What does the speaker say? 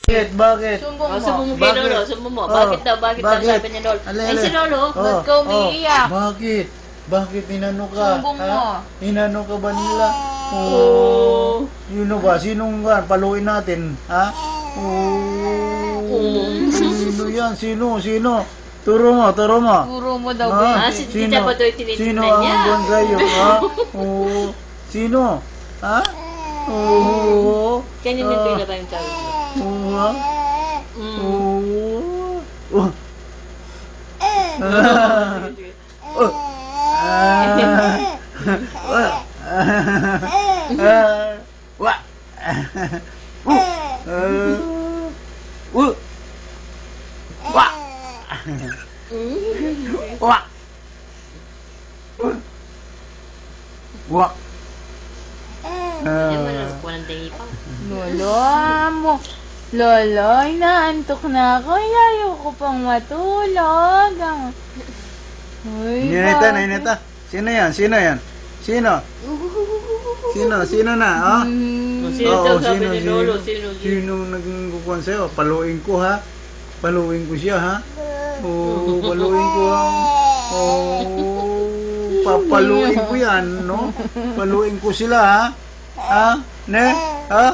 Bakit? Sumbong mo. Sumbong mo kay Bakit? Lolo, sumbong mo. Oh, Bakit daw sabi ni Lolo? Ale, Ay, ale. si Lolo. Ba't ka umiiyak? Bakit? Bakit inano ka? Sumbong ha? mo. Inano ka ba nila? Oh. Sino ba? Sinong ba? Paluin natin. Ha? Sino yan? Sino? Turo mo. Turo mo daw, Ha? baby. Si Tita Padoy Sino tinitingnan ang niya. buwan sa'yo? Ha? Sino? Ha? Kanina pila ba yung tawag mo? Ha? Walang tingi pa. Lolo, inaantok na ako. Ayaw ko pang matulog. Uy, Ninita. Sino yan? Sino na? Ha? Sino daw sabi ni Lolo? Sino naging kukuhan sa'yo? Paluin ko, ha? Paluin ko siya, ha? Paluin ko, ha? Papaluin ko yan, no? Paluin ko sila, ha? Ha? Ne? Ha?